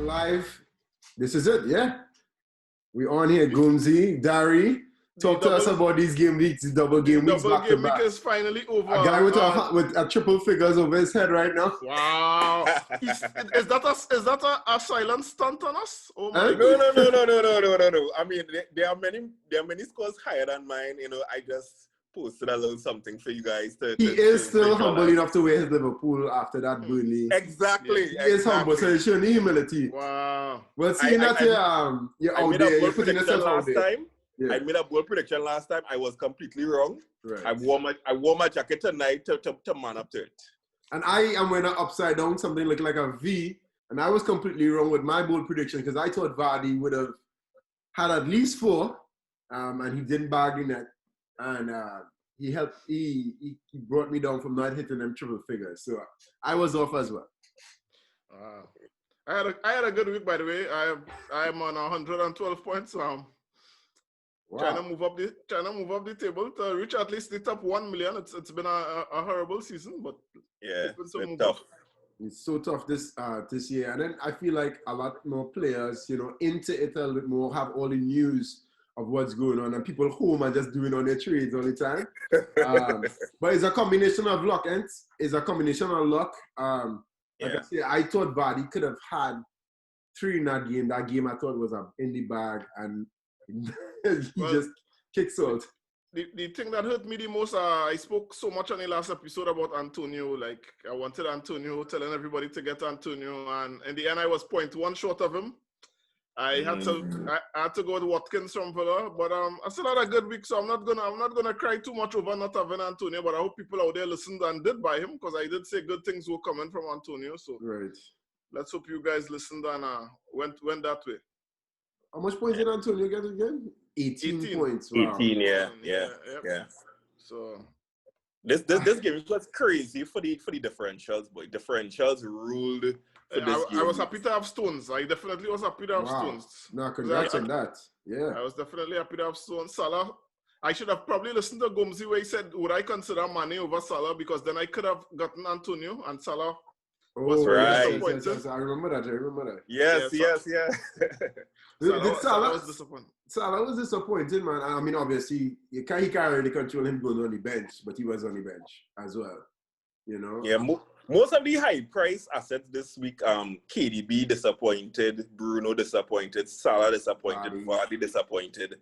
live. This is it, yeah. We on here, Goomsy, Dari. Talk to us about these game weeks, these double game weeks back to back. Double game week is finally over. A guy with a triple figures over his head right now. Wow. Is that a silent stunt on us? Oh my God. No. I mean, there are many scores higher than mine. You know, I just posted a little something for you guys to. He is still humble enough to wear his Liverpool after that Burnley. Exactly. He is humble, so he's showing humility. Wow. Well, seeing that you're out there, you're putting yourself out there. Yeah. I made a bold prediction last time. I was completely wrong. Right. I wore my jacket tonight to man up to it. And I am wearing an upside down, something looking like a V. And I was completely wrong with my bold prediction because I thought Vardy would have had at least 4, and he didn't bag in that. And he helped. He brought me down from not hitting them triple figures. So I was off as well. I had a good week, by the way. I'm on 112 points. Wow. Trying to move up the table to reach at least the top 1 million. It's been a horrible season, but yeah, it's been tough. It's so tough this year, and then I feel like a lot more players, into it a little bit more, have all the news of what's going on, and people home are just doing on their trades all the time. But it's a combination of luck, and it's a combination of luck. Like I say, I thought Vardy could have had 3 in that game. That game I thought was in the bag, and he just kicks out. The thing that hurt me the most, I spoke so much on the last episode about Antonio. Like, I wanted Antonio, telling everybody to get Antonio, and in the end, I was 0.1 short of him. I had to go with Watkins from Villa, but I still had a good week, so I'm not gonna cry too much over not having Antonio. But I hope people out there listened and did buy him, because I did say good things were coming from Antonio. So right. Let's hope you guys listened and went that way. How much points did Antonio get again? 18 points. Wow. 18, yeah. So this game was crazy for the differentials, boy. Differentials ruled for this game. I was happy to have Stones. I definitely was happy to have Stones. No, congrats on that. Yeah. I was definitely happy to have Stones. Salah, I should have probably listened to Gomzi where he said, would I consider Mane over Salah? Because then I could have gotten Antonio, and Salah was very disappointed. Yes, I remember that. Yes. Salah was disappointed. Salah was disappointed, man. I mean, obviously, he can't really control him going on the bench, but he was on the bench as well. Yeah, most of the high-price assets this week, KDB disappointed, Bruno disappointed, Salah disappointed, Vardy disappointed.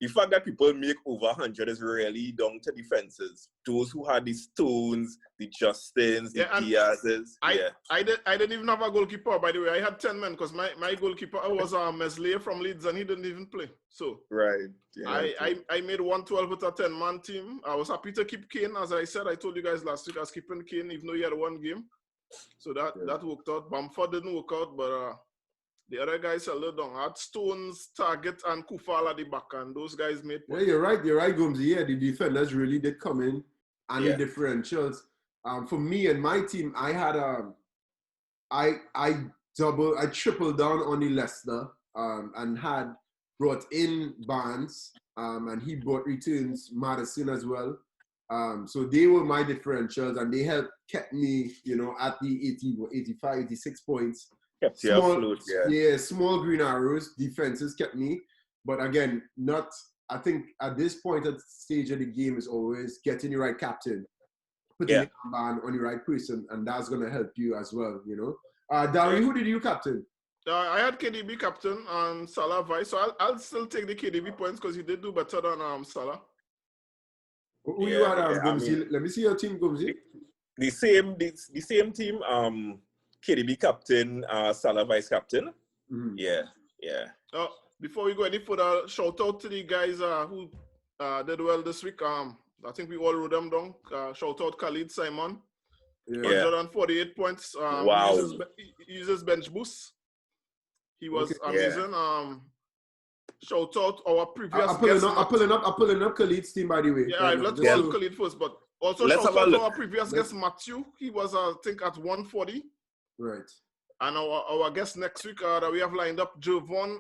The fact that people make over 100 is really down to defenses. Those who had the Stones, the Justins, the Diaz's. I didn't even have a goalkeeper, by the way. I had 10 men because my goalkeeper was Meslier from Leeds, and he didn't even play. So right. Yeah, I made 112 with a 10-man team. I was happy to keep Kane. As I said, I told you guys last week, I was keeping Kane even though he had 1 game. So that worked out. Bamford didn't work out, but the other guys a little down. I had Stones, Target, and Kufal at the back, and those guys made points. Yeah, you're right, Gumsy. Yeah, the defenders really did come in, and the differentials. For me and my team, I had I tripled down on the Leicester, and had brought in Barnes, and he brought returns Madison as well. So they were my differentials, and they kept me, at the 85, 86 points. Small green arrows, defenses kept me. But again, I think at this point at the stage of the game is always getting the right captain, putting the armband on the right person, and that's going to help you as well, Darry, who did you captain? I had KDB captain and Salah vice, so I'll still take the KDB points because he did do better than Salah. Who you had, Gumsy? Let me see your team, Gumsy. The same team, KDB captain, Salah vice captain. Mm-hmm. Yeah. Before we go any further, shout out to the guys who did well this week. I think we all wrote them down. Shout out Khalid Simon. 148 points. Wow. He uses bench boost. He was amazing. Shout out our previous guest. I'm pulling up Khalid's team, by the way. Yeah, let's go to Khalid first, but also shout out to our previous guest, Matthew. He was, I think, at 140. Right. And our guest next week that we have lined up, Jovan,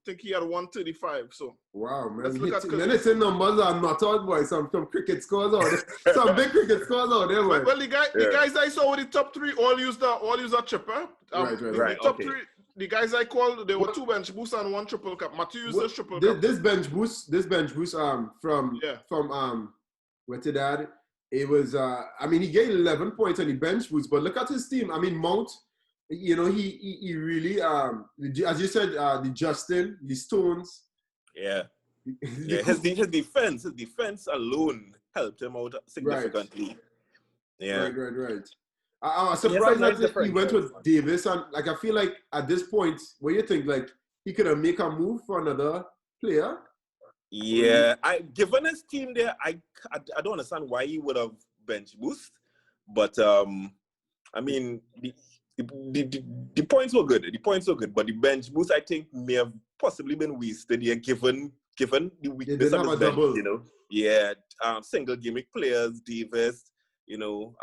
think he had 135. So wow, man. let's look at Hitting numbers are not out, boy. Some cricket scores out there. Some big cricket scores out there, boy. Well, the guys I saw with the top three all use that chipper. Right. The top three, the guys I called, there were 2 bench boosts and 1 triple cap. Matthew used the triple cap. This bench boost, from what's it that? It was he gained 11 points on the bench boost, but look at his team. I mean, Mount, you know, he really as you said, the Justin, the Stones. Yeah. His defense alone helped him out significantly. Right. Yeah. Right. I was surprised that he went with Davis, and like I feel like at this point, what you think, like he could have make a move for another player? Yeah, given his team there, I don't understand why he would have bench boost, but I mean the points were good. But the bench boost I think may have possibly been wasted here, given the weakness of his bench. Double. You know, yeah, single gimmick players, Davis. You know,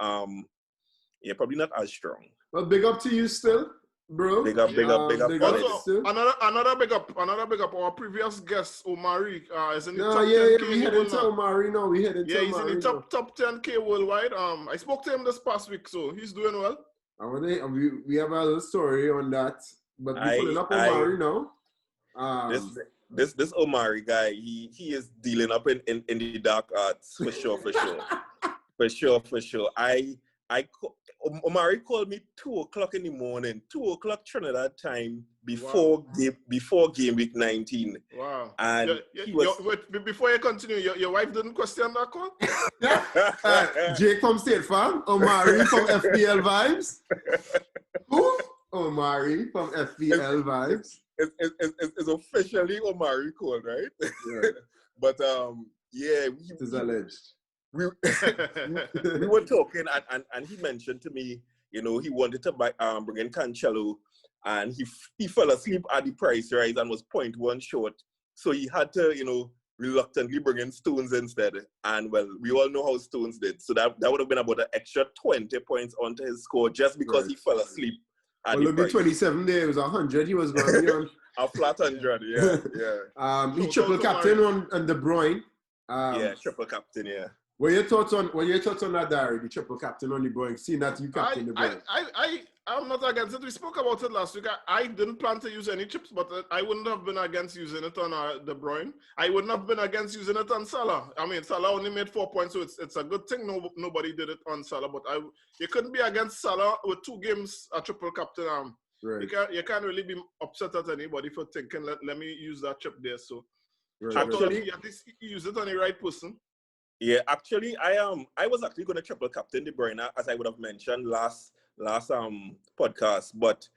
probably not as strong. Well, big up to you still, bro. Big up. Also, another big up. Our previous guest, Omari, is in the top 10K. We headed to Omari now. He's in the top 10K worldwide. I spoke to him this past week, so he's doing well. We have a little story on that, but we're pulling up Omari now. This Omari guy, he is dealing up in the dark arts for sure. For sure. Omari called me 2:00 in the morning, 2:00 Trinidad time before game week 19. Wow. And wait, before you continue, your wife didn't question that call? Jake from State Farm, Omari from FPL Vibes. Who? Omari from FPL Vibes. It's officially Omari called, right? Yeah. But it is alleged. We were talking, and he mentioned to me, you know, he wanted to bring in Cancelo, and he fell asleep at the price rise and was 0.1 short, so he had to, you know, reluctantly bring in Stones instead. And well, we all know how Stones did, so that would have been about an extra 20 points onto his score just because he fell asleep. Look, the 27 there, it was 100. He was going to be on a flat 100. Yeah. He triple captain on De Bruyne. Triple captain. Yeah. What are your thoughts on that, Diary? The triple captain on De Bruyne, seeing that you captain De Bruyne. I'm not against it. We spoke about it last week. I didn't plan to use any chips, but I wouldn't have been against using it on De Bruyne. I wouldn't have been against using it on Salah. I mean, Salah only made 4 points, so it's a good thing nobody did it on Salah. But you couldn't be against Salah with 2 games a triple captain. Right. You can't really be upset at anybody for thinking, let me use that chip there. So actually, at least use it on the right person. Yeah, actually, I was actually going to triple captain De Bruyne, as I would have mentioned last podcast, but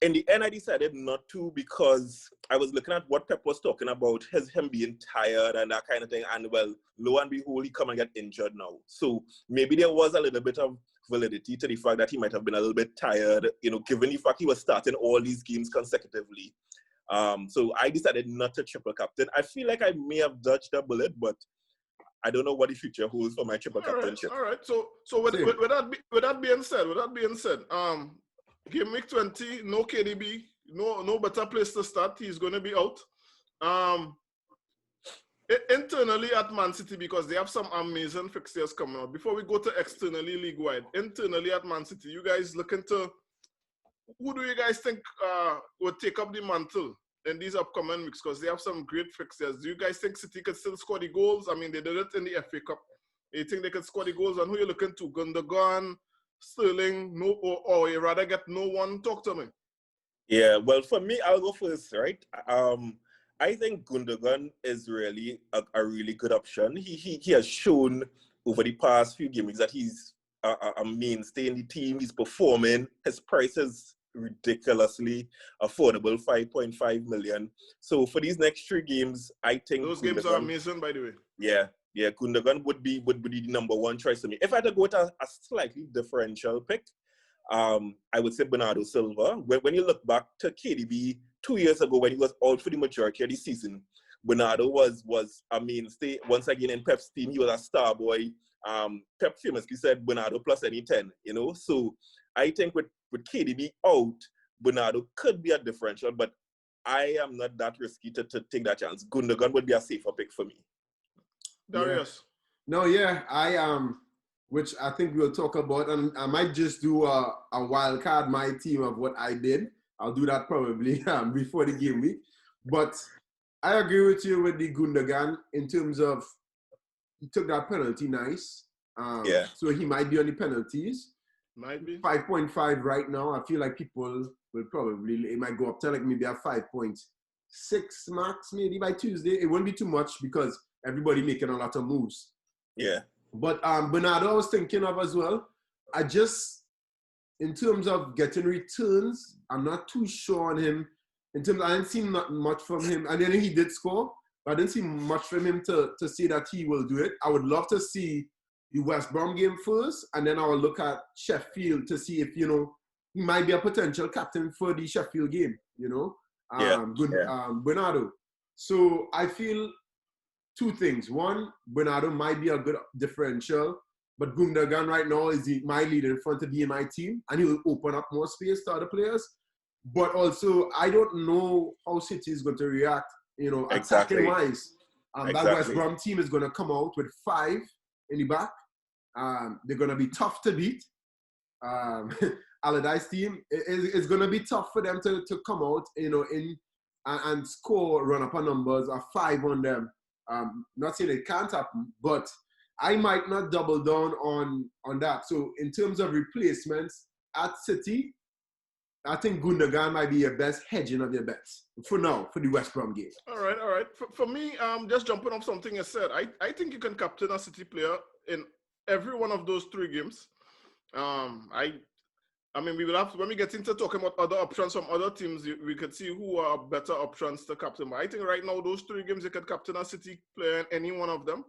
in the end I decided not to, because I was looking at what Pep was talking about, him being tired and that kind of thing, and well, lo and behold, he come and get injured now. So maybe there was a little bit of validity to the fact that he might have been a little bit tired, you know, given the fact he was starting all these games consecutively. So I decided not to triple captain. I feel like I may have dodged a bullet, but I don't know what the future holds for my triple captainship. All right. So with that being said, game week 20, no KDB, no better place to start. He's going to be out. Internally at Man City, because they have some amazing fixtures coming out. Before we go to externally league-wide, internally at Man City, you guys looking to, who do you guys think would take up the mantle in these upcoming weeks? Because they have some great fixtures. Do you guys think City could still score the goals? I mean, they did it in the FA Cup. You think they could score the goals? And who you looking to? Gundogan, Sterling, or you rather get no one? Talk to me. Yeah, well, for me, I'll go first, right? I think Gundogan is really a really good option. He has shown over the past few games that he's a mainstay in the team. He's performing. His price is ridiculously affordable, 5.5 million. So for these next 3 games, I think those games are amazing, by the way. Yeah, Gundogan would be the number 1 choice for me. If I had to go with a slightly differential pick, I would say Bernardo Silva. When you look back to KDB 2 years ago, when he was out for the majority of the season, Bernardo was a mainstay. Once again, in Pep's team, he was a star boy. Pep famously said Bernardo plus any 10, you know. So I think with with KDB out, Bernardo could be a differential, but I am not that risky to take that chance. Gundogan would be a safer pick for me. Darius. No, yeah, which I think we'll talk about, and I might just do a wild card my team of what I did. I'll do that probably before the game week. But I agree with you with the Gundogan in terms of he took that penalty nice. So he might be on the penalties. Might be 5.5 right now. I feel like people will probably, it might go up to like maybe a 5.6 max maybe by Tuesday. It won't be too much because everybody making a lot of moves. Yeah. But Bernardo I was thinking of as well. I just, in terms of getting returns, I'm not too sure on him. In terms, I didn't see much from him. And then he did score, but I didn't see much from him to say that he will do it. I would love to see the West Brom game first, and then I will look at Sheffield to see if, he might be a potential captain for the Sheffield game, Bernardo. So I feel two things. One, Bernardo might be a good differential, but Gundogan right now is my leader in front of me in my team, and he will open up more space to other players. But also, I don't know how City is going to react, attacking-wise. That West Brom team is going to come out with 5 in the back. They're going to be tough to beat. Allardyce team, it's going to be tough for them to come out, and score, run up a numbers of 5 on them. Not saying it can't happen, but I might not double down on that. So in terms of replacements at City, I think Gundogan might be your best hedging of your bets for now, for the West Brom game. All right. For me, just jumping off something you said, I think you can captain a City player in every one of those 3 games. I mean, we will have to, when we get into talking about other options from other teams, we could see who are better options to captain. But I think right now, those 3 games, you could captain a City player in any one of them.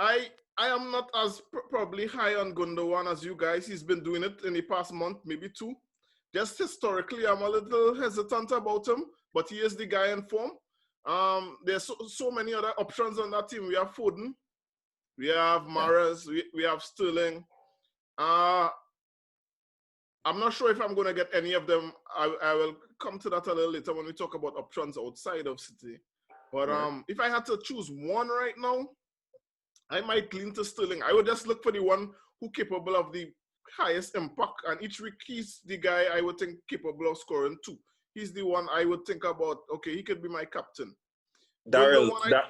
I am not as probably high on Gundogan as you guys. He's been doing it in the past month, maybe 2. Just historically, I'm a little hesitant about him, but he is the guy in form. There's so many other options on that team. We have Foden, we have Mahrez, we have Sterling. I'm not sure if I'm going to get any of them. I will come to that a little later when we talk about options outside of City. But if I had to choose one right now, I might lean to Sterling. I would just look for the one who capable of the highest impact. And each week, he's the guy I would think capable of scoring 2. He's the one I would think about, okay, he could be my captain. Daryl, I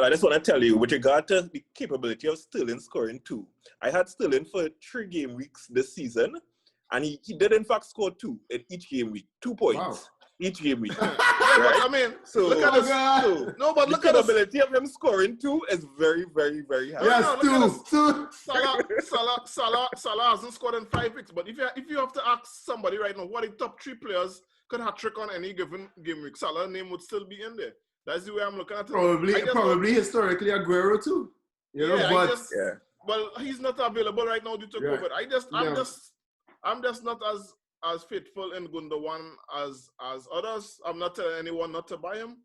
just want to tell you, with regard to the capability of Sterling scoring 2, I had Sterling for 3 game weeks this season, and he did in fact score 2 in each game week, 2 points. Wow. Each game week. But I mean, so look at this. No, but look at the capability of him scoring 2 is very, very, very high. Yes, 2. Salah hasn't scored in 5 weeks. But if you have to ask somebody right now, what the top 3 players could hat trick on any given game week, Salah's name would still be in there. That's the way I'm looking at it. Probably historically Aguero too. Well, he's not available right now due to COVID. I'm just not as faithful in Gundogan as others. I'm not telling anyone not to buy him.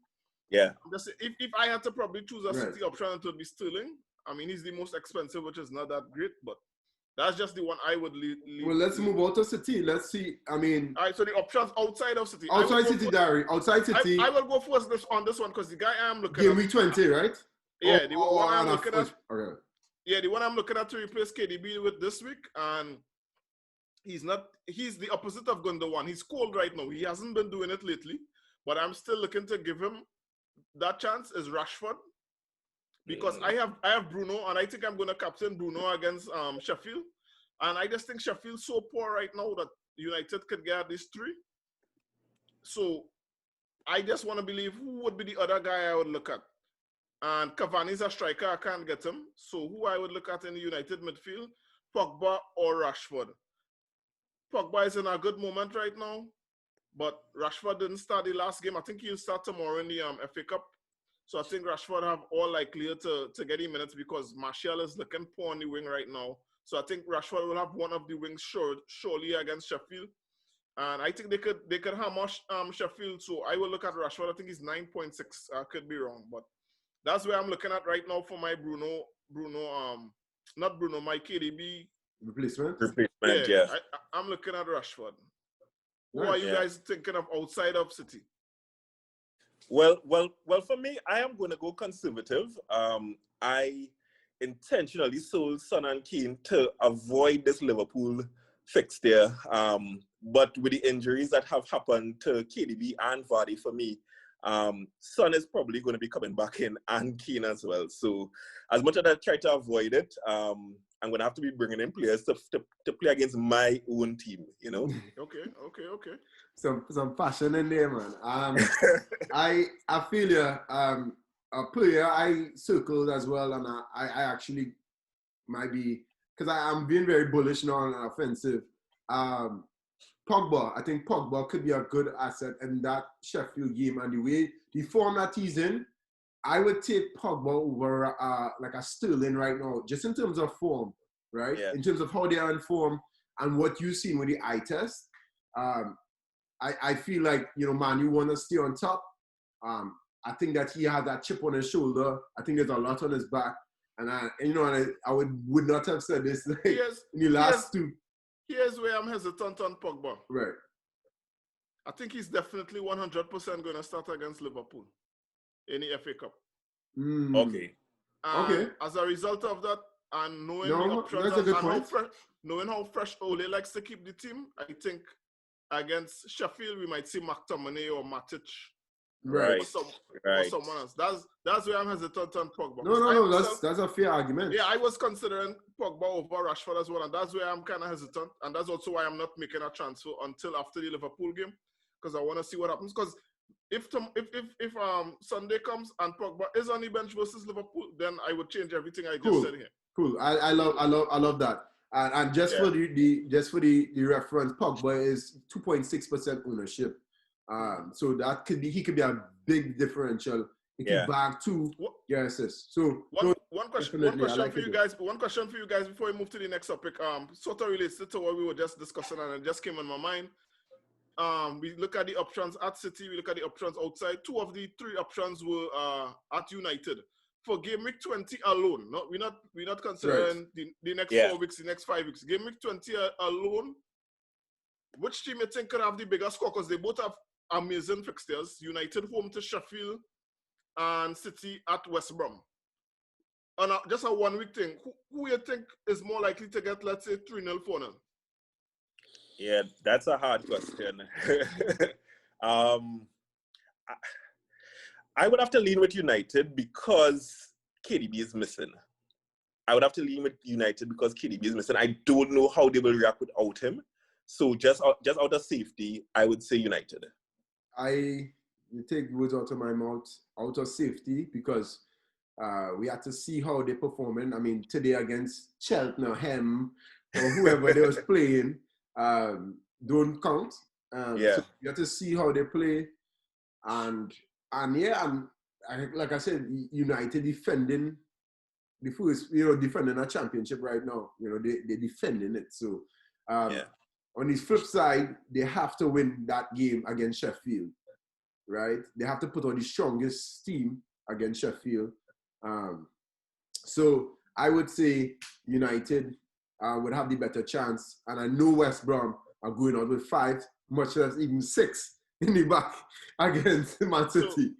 Yeah. If I had to probably choose a City option, it would be Sterling. I mean, he's the most expensive, which is not that great, but that's just the one I would leave. Well, let's move out to City. Let's see. I mean, all right. So the options outside of City. Outside City, Dari. Outside City. I will go first on this one because the guy I am looking at. Game week 20, right? Yeah, the one I'm looking at. Okay. Yeah, the one I'm looking at to replace KDB with this week, and he's the opposite of Gundogan. He's cold right now. He hasn't been doing it lately, but I'm still looking to give him that chance. Is Rashford, because I have Bruno, and I think I'm going to captain Bruno against Sheffield, and I just think Sheffield's so poor right now that United could get these 3. So I just want to believe who would be the other guy I would look at. And Cavani's a striker, I can't get him. So who I would look at in the United midfield, Pogba or Rashford. Pogba is in a good moment right now, but Rashford didn't start the last game. I think he'll start tomorrow in the FA Cup. So I think Rashford have all likelihood to get the minutes because Martial is looking poor on the wing right now. So I think Rashford will have one of the wings surely against Sheffield. And I think they could hammer Sheffield. So I will look at Rashford. I think he's 9.6. I could be wrong, but that's where I'm looking at right now for my my KDB replacement. Yeah. I'm looking at Rashford. Who Right. are you guys thinking of outside of City? Well, for me, I am going to go conservative. I intentionally sold Son and Kane to avoid this Liverpool fixture. But with the injuries that have happened to KDB and Vardy for me, Son is probably going to be coming back in and Kane as well. So as much as I try to avoid it, I'm going to have to be bringing in players to play against my own team, you know? Okay. Some passion in there, man. I feel you. A player I circled as well, and I actually might be, because I'm being very bullish now on an offensive. Pogba, I think Pogba could be a good asset in that Sheffield game, and the form that he's in, I would take Pogba over like a Sterling right now, just in terms of form, right? Yeah. In terms of how they are in form and what you've seen with the eye test. I feel like, man, you want to stay on top. I think that he has that chip on his shoulder. I think there's a lot on his back. And I would not have said this in the last two. Here's where I'm hesitant on Pogba. Right. I think he's definitely 100% going to start against Liverpool in the FA Cup. Okay. And as a result of that, and knowing the options and knowing how fresh Ole likes to keep the team, I think against Sheffield we might see McTominay or Matic. Right. Or someone else. That's where I'm hesitant on Pogba. No, that's a fair argument. Yeah, I was considering Pogba over Rashford as well, and that's where I'm kind of hesitant, and that's also why I'm not making a transfer until after the Liverpool game, because I want to see what happens. Because if Sunday comes and Pogba is on the bench versus Liverpool, then I would change everything I just said here. Cool. I love that. And just for the reference, Pogba is 2.6% ownership. So that he could be a big differential. He could bag 2 assists. So one question for you guys before we move to the next topic. Sort of relates to what we were just discussing, and it just came in my mind. We look at the options at City, we look at the options outside. 2 of the 3 options were at United. For game week 20 alone, we're not considering the next 4 weeks, the next 5 weeks. Game week 20 alone, which team you think could have the bigger score? Because they both have amazing fixtures. United home to Sheffield and City at West Brom. On just a 1 week thing, who you think is more likely to get, let's say, 3-0, 4-0? Yeah, that's a hard question. I would have to lean with United because KDB is missing. I would have to lean with United because KDB is missing. I don't know how they will react without him. So just out of safety, I would say United. You take words out of my mouth, out of safety, because we had to see how they're performing. I mean, today against Cheltenham or whoever they was playing, don't count. So you have to see how they play, and like I said, United defending the first, defending a championship right now. They're defending it. So on the flip side, they have to win that game against Sheffield, right? They have to put on the strongest team against Sheffield. So I would say United would have the better chance, and I know West Brom are going out with 5, much less even 6 in the back against Man City.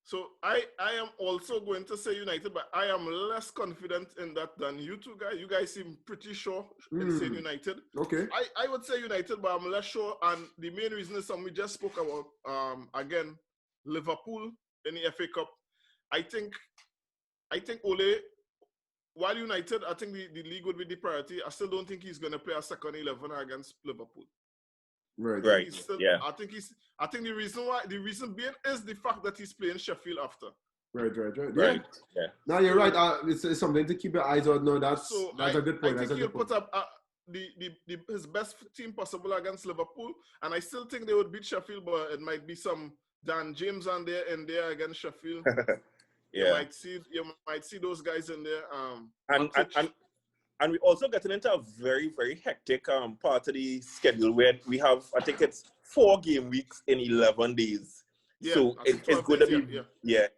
So I am also going to say United, but I am less confident in that than you two guys. You guys seem pretty sure in saying United. Okay. I would say United, but I'm less sure. And the main reason is something we just spoke about. Again, Liverpool in the FA Cup. I think Ole, while United, I think the league would be the priority. I still don't think he's going to play a second 11 against Liverpool. Right. I think the reason being is the fact that he's playing Sheffield after. Right. Yeah. No, you're right. It's something to keep your eyes on. No, that's a good point. I think he'll put up his best team possible against Liverpool, and I still think they would beat Sheffield, but it might be some Dan James on there in there against Sheffield. You might see those guys in there. And we're also getting into a very, very hectic part of the schedule where we have, I think it's 4 game weeks in 11 days. Yeah, so it's going to be,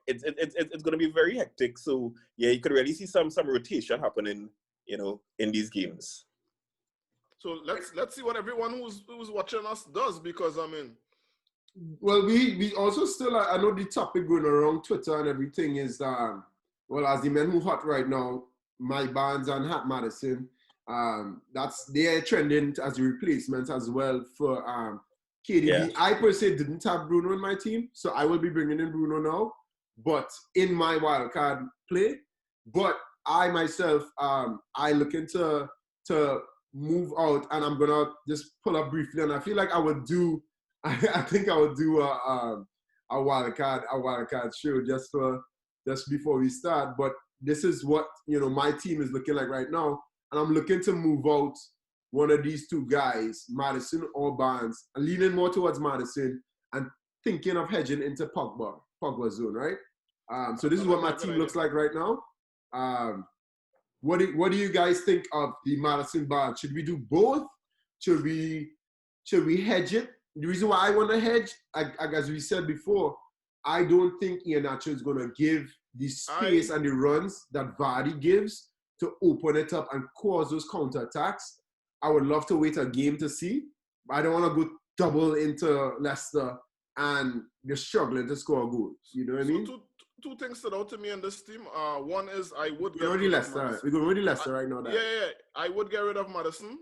it's going to be very hectic. So you could really see some rotation happening, in these games. So let's see what everyone who's watching us does, because I mean. Well, we also still, I know the topic going around Twitter and everything is, well, as the men who hot right now, Mike Barnes and Hat Madison, they're trending as the replacements as well for KDB. Yeah. I per se didn't have Bruno in my team, so I will be bringing in Bruno now, but in my wildcard play. But I myself, I looking to move out, and I'm gonna just pull up briefly, and I feel like I would do. I think I would do a wildcard show just before we start. But this is what my team is looking like right now, and I'm looking to move out one of these two guys, Madison or Barnes. I'm leaning more towards Madison and thinking of hedging into Pogba zone, right? So this is what my team looks like right now. What do you guys think of the Madison Barnes? Should we do both? Should we hedge it? The reason why I want to hedge, as we said before, I don't think Iheanacho is going to give the space and the runs that Vardy gives to open it up and cause those counterattacks. I would love to wait a game to see. But I don't want to go double into Leicester and they're struggling to score goals. You know what I mean? Two things stood out to me in this team. One is I would get rid of Leicester. We're going to Leicester right now. Yeah. I would get rid of Madison.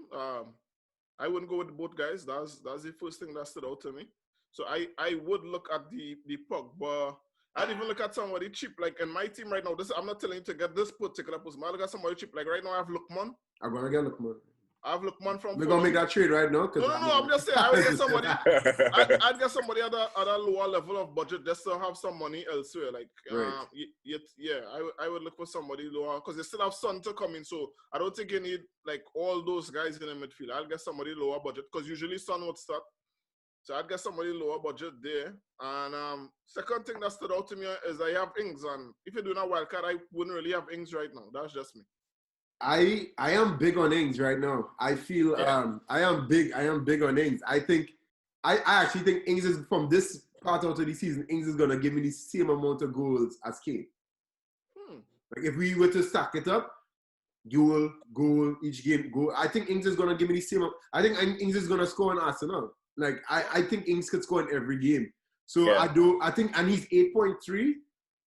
I wouldn't go with both guys. That's the first thing that stood out to me. So I would look at the Pogba. I'd even look at somebody cheap. Like in my team right now, I'm not telling you to get this particular person. I look at somebody cheap. Like right now I have Lookman. I'm going to get Lookman. I have Lookman from. We're going to make that trade right now? No, I'm just saying I would get somebody. I'd get somebody at a lower level of budget just to have some money elsewhere. Like, right. I would look for somebody lower because they still have Son to come in. So I don't think you need like all those guys in the midfield. I'll get somebody lower budget because usually Son would start. So I'd get somebody lower budget there. And second thing that stood out to me is I have Ings, and if you're doing a wildcard, I wouldn't really have Ings right now. That's just me. I am big on Ings right now. I feel I am big on Ings. I actually think Ings is, from this part out of the season, Ings is gonna give me the same amount of goals as Kane. Like if we were to stack it up, goal each game, goal. I think Ings is gonna give me the same. I think Ings is gonna score in Arsenal. Like I think Ings could score in every game. So I think, and he's 8.3.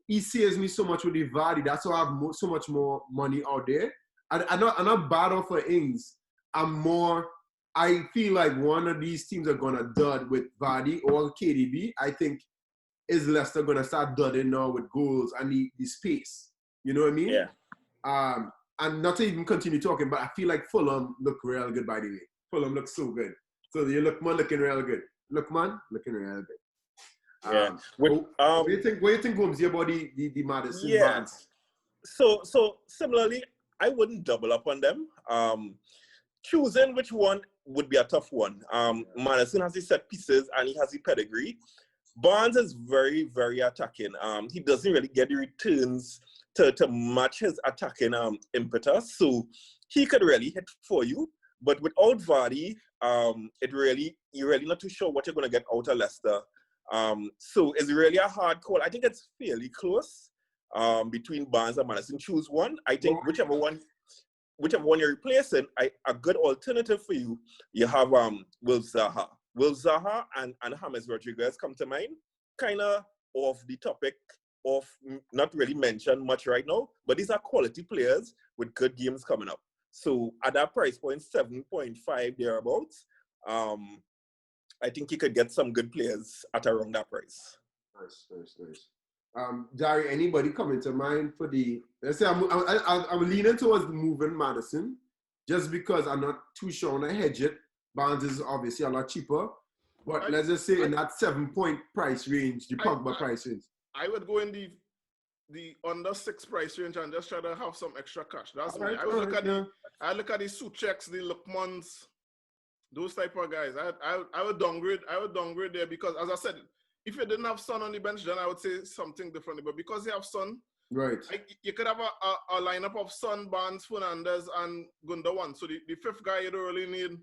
He saves me so much with the Vardy. That's why I have so much more money out there. I'm not bad off for Ings. I feel like one of these teams are going to dud with Vardy or KDB. I think is Leicester going to start dudding now with goals and the space. You know what I mean? Yeah. And not to even continue talking, but I feel like Fulham look real good, by the way. Fulham looks so good. So you Lookman looking real good. Lookman looking real good. Yeah. What do you think, Holmes, about the Madison Barnes? So similarly, I wouldn't double up on them. Choosing which one would be a tough one. Madison has the set pieces and he has the pedigree. Barnes is very, very attacking. He doesn't really get the returns to match his attacking impetus. So he could really hit for you. But without Vardy, you're really not too sure what you're going to get out of Leicester. So it's really a hard call. I think it's fairly close. Between Barnes and Madison, choose one. I think whichever one you're replacing, a good alternative for you. You have Will Zaha. Will Zaha and James Rodriguez come to mind. Kind of off the topic of not really mentioned much right now, but these are quality players with good games coming up. So at that price point, 7.5 thereabouts, I think you could get some good players at around that price. Nice. Dari, anybody coming to mind for the? Let's say I'm leaning towards moving Madison, just because I'm not too sure on a hedge it. Barnes is obviously a lot cheaper, but let's just say in that 7-point price range, the Pogba price range. I would go in the under 6 price range and just try to have some extra cash. That's me. I look at the Součeks, the Lookmans, those type of guys. I would downgrade. I would downgrade there because, as I said, if you didn't have Son on the bench, then I would say something differently. But because you have Son, right, you could have a lineup of Son, Barnes, Fernandez, and Gundogan. So the fifth guy you don't really need.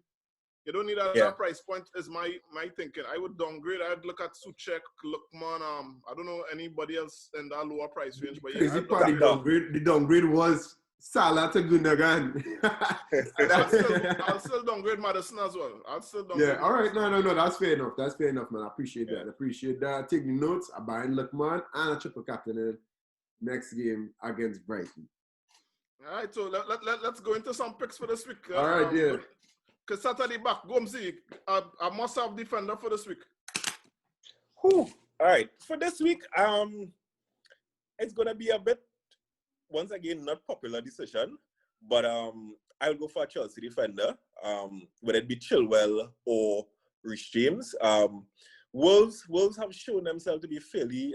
You don't need that price point. Is my thinking. I would downgrade. I'd look at Souček, Lookman. I don't know anybody else in that lower price range. But the downgrade was Salah to Gundogan. I'll still downgrade Madison as well. I'll still downgrade. Yeah, all right. No. That's fair enough. That's fair enough, man. I appreciate that. I appreciate that. Taking notes. I'm buying Lookman and a triple captain in next game against Brighton. All right, so let's go into some picks for this week. All right, yeah. Because Saturday back, Gomzi, a must-have defender for this week. Whew. All right, for this week, it's gonna be a bit, once again, not popular decision, but I'll go for a Chelsea defender, whether it be Chilwell or Reece James. Wolves have shown themselves to be fairly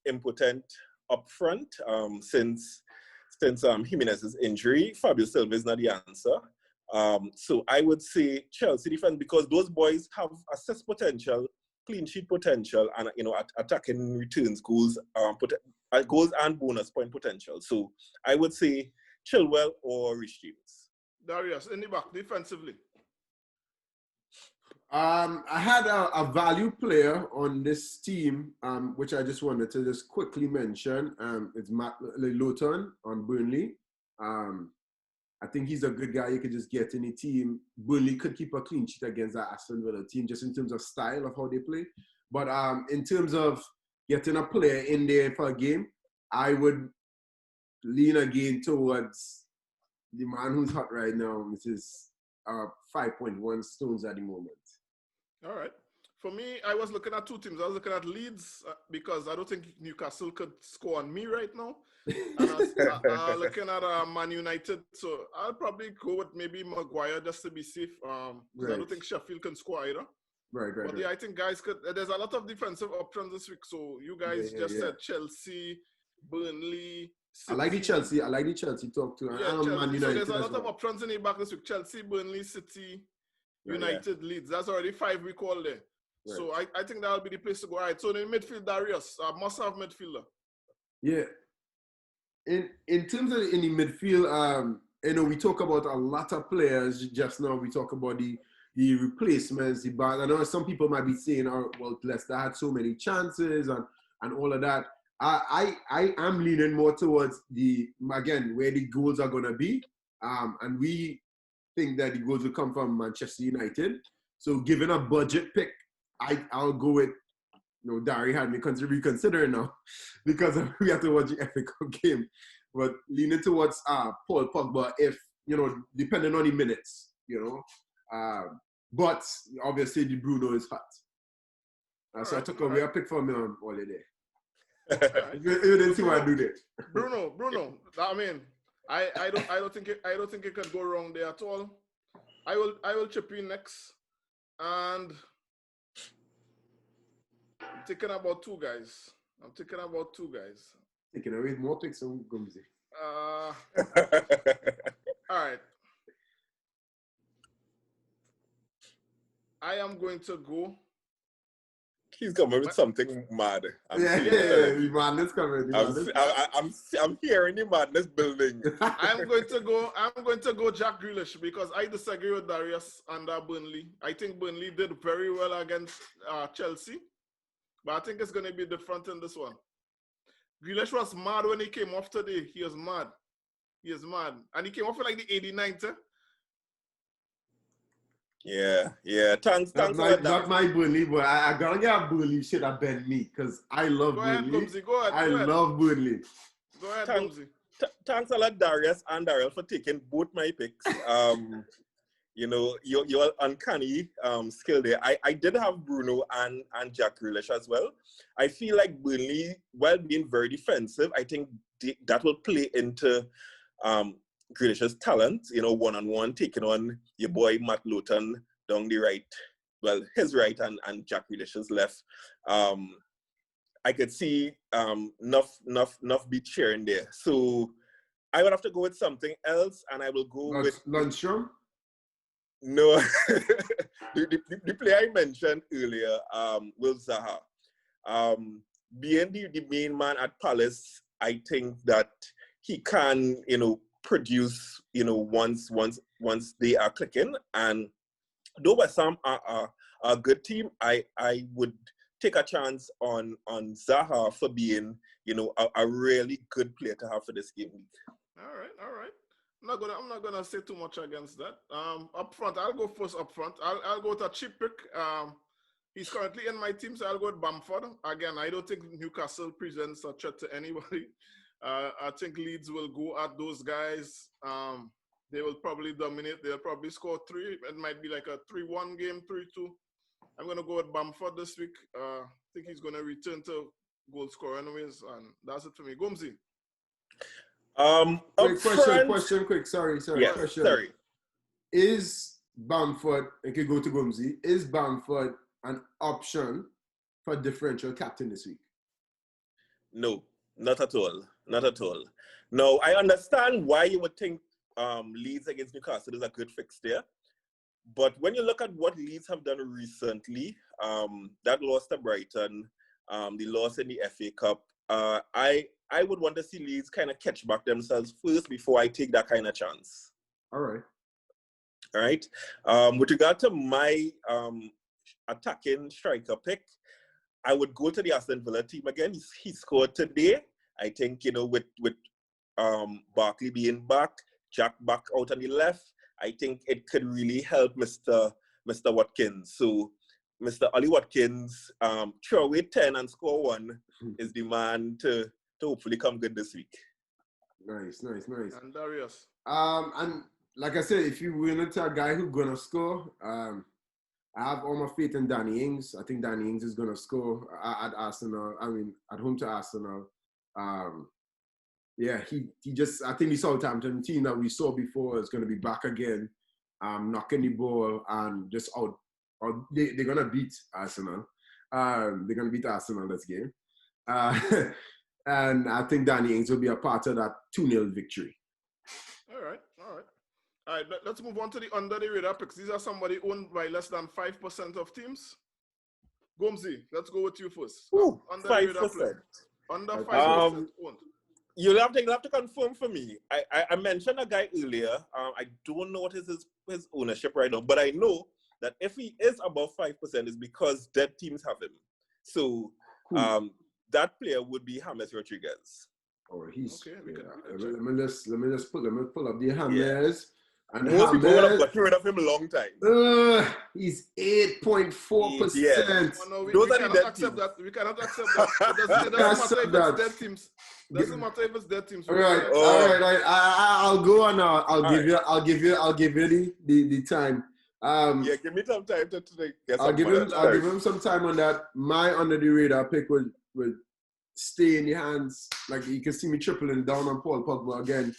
impotent up front since Jimenez's injury. Fabio Silva is not the answer. So I would say Chelsea defense, because those boys have assist potential, clean sheet potential, and attacking returns, goals and bonus point potential. So I would say Chilwell or Reece James. Darius, in the back, defensively. I had a value player on this team, which I just wanted to just quickly mention. It's Matt Lowton on Burnley. I think he's a good guy you could just get in the team. Burnley could keep a clean sheet against that Aston Villa team, just in terms of style of how they play. But in terms of getting a player in there for a game, I would lean again towards the man who's hot right now, which is 5.1 stones at the moment. All right. For me, I was looking at two teams. I was looking at Leeds because I don't think Newcastle could score on me right now. And I was looking at Man United. So I'll probably go with maybe Maguire just to be safe. Because I don't think Sheffield can score either. Right. But yeah, I think guys could. There's a lot of defensive options this week. So you guys said Chelsea, Burnley, City. I like the Chelsea talk to. Yeah, Man United. So there's a lot of options in the back this week. Chelsea, Burnley, City, United, Leeds. That's already 5 we call there. Right. So I think that'll be the place to go. All right. So in midfield, Darius, must-have midfielder. Yeah. In terms of in the midfield, we talk about a lot of players just now. We talk about the replacements. I know some people might be saying, "Oh, well, Leicester had so many chances and all of that." I am leaning more towards where the goals are gonna be, and we think that the goals will come from Manchester United. So, given a budget pick, I'll go with. Dari had me reconsider now because we have to watch the FA Cup game. But leaning towards Paul Pogba, if depending on the minutes, but obviously the Bruno is hot. So I took away a pick for me on holiday. You didn't see what I do there. Bruno. I mean, I don't think it could go wrong there at all. I will chip in next, and I'm thinking about two guys. Taking away more picks on Gumsy. All right. I am going to go. He's coming with something mad. The madness coming. I'm hearing the madness building. I'm going to go Jack Grealish because I disagree with Darius and Burnley. I think Burnley did very well against Chelsea, but I think it's going to be different in this one. Grealish was mad when he came off today. He was mad. And he came off for like the 89th. Yeah. Thanks. Not my Burnley, but I gotta get Burnley shit that bend me because I love Burnley. Go ahead. I love Burnley. Go ahead, Gumsy. Thanks a lot, Darius and Daryl, for taking both my picks. Your uncanny skill there. I did have Bruno and Jack Grealish as well. I feel like Burnley, while being very defensive, I think that will play into Grealish's talent, one-on-one, taking on your boy Matt Lowton down the right, his right and Jack Grealish's left. I could see enough be cheering there. So I would have to go with something else, and I will go with Lundstrom. No, the player I mentioned earlier, Will Zaha. Being the main man at Palace, I think that he can, produce, once they are clicking. And though West Ham are a good team, I would take a chance on Zaha for being, a really good player to have for this game week. All right. I'm not gonna say too much against that. Up front, I'll go first. Up front, I'll go with a cheap pick. He's currently in my team, so I'll go with Bamford. Again, I don't think Newcastle presents a threat to anybody. I think Leeds will go at those guys. They will probably dominate. They'll probably score 3. It might be like a 3-1 game, 3-2. I'm going to go with Bamford this week. I think he's going to return to goal scorer anyways, and that's it for me. Gomzi. Question, quick. Sorry. Yes, question. sorry. Is Bamford, I can go to Gomzi, is Bamford an option for differential captain this week? No, not at all. Not at all. No, I understand why you would think Leeds against Newcastle is a good fix there. But when you look at what Leeds have done recently, that loss to Brighton, the loss in the FA Cup, I would want to see Leeds kind of catch back themselves first before I take that kind of chance. All right. With regard to my attacking striker pick, I would go to the Aston Villa team again. He scored today. I think, with Barkley being back, Jack back out on the left, I think it could really help Mr. Watkins. So Mr. Ollie Watkins, throw away 10 and score 1 is the man to hopefully come good this week. Nice. And Darius. And like I said, if you win into a guy who's gonna score, I have all my faith in Danny Ings. I think Danny Ings is gonna score at Arsenal. I mean, at home to Arsenal. He just, I think the Southampton team that we saw before is gonna be back again, knocking the ball and just out. Or they're gonna beat Arsenal. They're gonna beat Arsenal this game. And I think Danny Ings will be a part of that 2-0 victory. All right. Let's move on to the under the radar picks. These are somebody owned by less than 5% of teams. Gomzi, let's go with you first. Ooh, under 5%. The radar play. Under 5% owned. You'll have to confirm for me. I mentioned a guy earlier. I don't know what is his ownership right now, but I know that if he is above 5%, it's because dead teams have him. So that player would be James Rodriguez. Oh, he's okay. Let me pull up the James. And most people would have gotten rid of him a long time. He's 8.4%. Yeah. No, we Those are cannot the dead accept teams. that. We cannot accept that. It doesn't matter if it's dead teams. Doesn't matter if it's dead teams. All right. I'll go on. I'll give you the time. Give me some time to get some. I'll give him some time on that. My under the radar pick would stay in the hands. Like you can see me tripling down on Paul Pogba again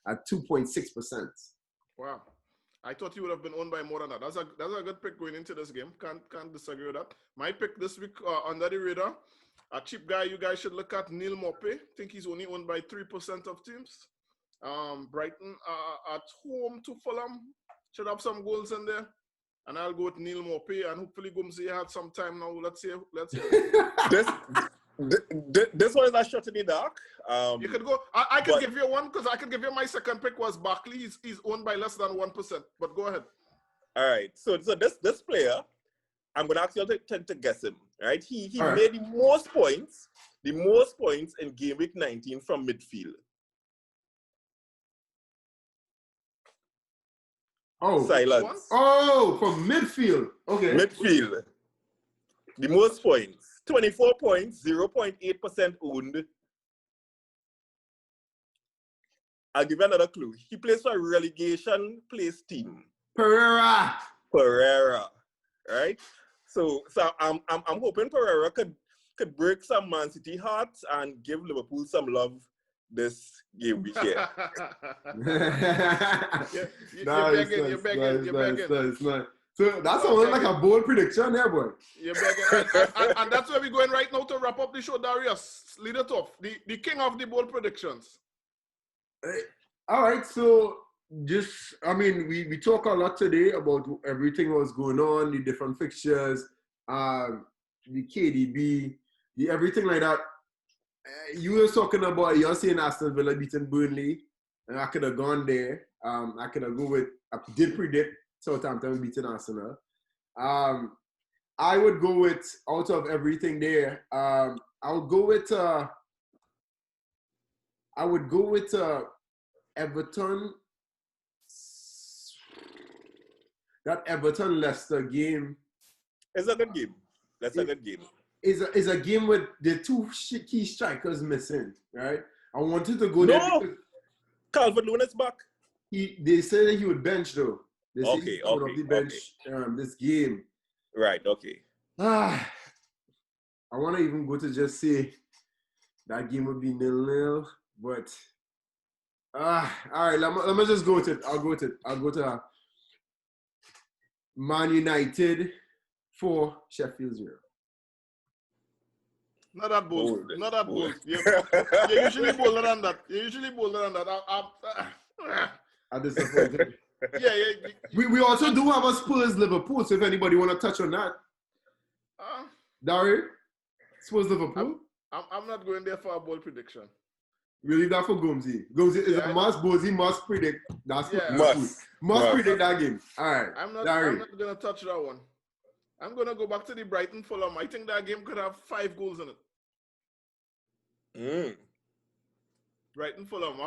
at 2.6%. Wow. I thought you would have been owned by more than that. That's a good pick going into this game. Can't disagree with that. My pick this week under the radar, a cheap guy you guys should look at, Neil Maupay. I think he's only owned by 3% of teams. Brighton at home to Fulham should have some goals in there. And I'll go with Neil Maupay, and hopefully Gumzi had some time now. Let's see. This one is a shot in the dark. You could go. I can give you one because I can give you my second pick was Barkley. He's owned by less than 1%. But go ahead. All right. So this player, I'm gonna ask you to guess him. Right? He made the most points in Gameweek 19 from midfield. Oh, silence. Oh, from midfield. Okay. Midfield. The most points. 24 points, 0.8% owned. I'll give you another clue. He plays for a relegation place team. Pereira. Right? So I'm hoping Pereira could break some Man City hearts and give Liverpool some love this game week here. You're begging. Nice. So that sounds like a bold prediction there, boy. You're begging. And that's where we're going right now to wrap up the show, Darius. Lead it off. The king of the bold predictions. All right, so we talk a lot today about everything that was going on, the different fixtures, the KDB, the everything like that. You were talking about, you're saying Aston Villa beating Burnley, and I could have gone there. I did predict Southampton beating Arsenal. I would go with, out of everything there, I would go with Everton that Everton-Leicester game It's a good game. That's a good game. Is a game with the two key strikers missing, right? I wanted to go there because Calvert-Lewin is back. they say that he would bench though. They say he's coming off the bench this game. Right, okay. I want to even go to just say that game would be 0-0, but all right, let me just go with it. I'll go to Man United 4, Sheffield 0. Not that bold. Not that bold. You're usually bolder than that. I'm disappointed. Yeah. We also do have a Spurs Liverpool, so if anybody want to touch on that. Dari, Spurs Liverpool? I'm not going there for a bold prediction. We leave that for Gomzi. Gomzi is a must. Bozy must predict. That's must predict that game. All right. I'm not going to touch that one. I'm going to go back to the Brighton Fulham. I think that game could have 5 goals in it. Brighton Fulham.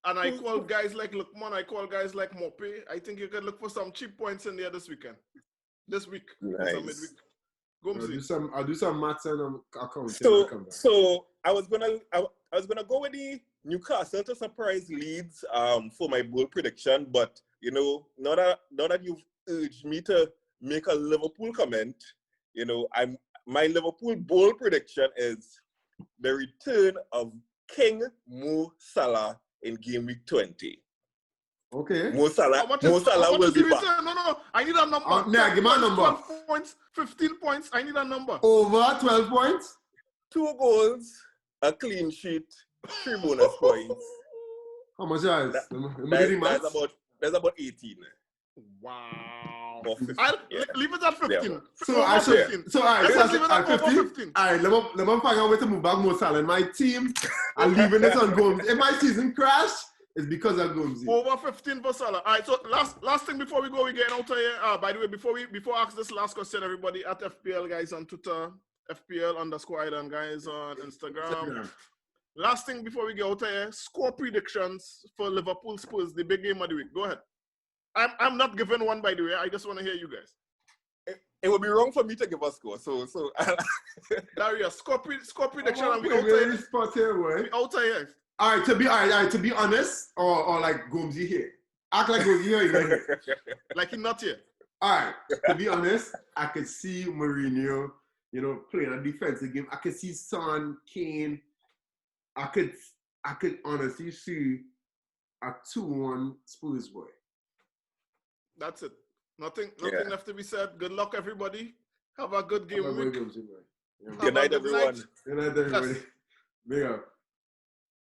And I call guys like Lukman, I call guys like Mope. I think you could look for some cheap points in there this weekend. This week. Nice. Midweek. I'll do some maths and accounting. So I was gonna go with the Newcastle to surprise Leeds for my bold prediction, but now that you've urged me to make a Liverpool comment, my Liverpool bold prediction is the return of King Mo Salah in Gameweek 20. Okay. Mo Salah will be back. No. I need a number. Give me a number. 12 points, 15 points. I need a number. Over 12 points? 2 goals, a clean sheet, 3 bonus points. How much is That's about 18. Wow. Leave it at 15. Yeah. So all right, at 15. All right, let me find out where to move back Mo Salah. My team are leaving it on Gomes. If my season crash, it's because of Gomes. Over 15 for Salah. All right, so last thing before we go, we get out of here. By the way, before I ask this last question, everybody at FPL guys on Twitter, FPL_Island guys on Instagram. Last thing before we get out of here, score predictions for Liverpool Spurs, the big game of the week. Go ahead. I'm not giving one, by the way. I just want to hear you guys. It would be wrong for me to give a score. So Darius, score prediction and we out here. Out here. All right, to be honest, or like Gomzi here. Act like Gomzi here. Like he's not here. All right, to be honest, I could see Mourinho, playing a defensive game. I could see Son, Kane. I could honestly see a 2-1 Spurs boy. That's it. Nothing left to be said. Good luck, everybody. Have a good game week. Good night, everyone. Good night, everybody. Big up.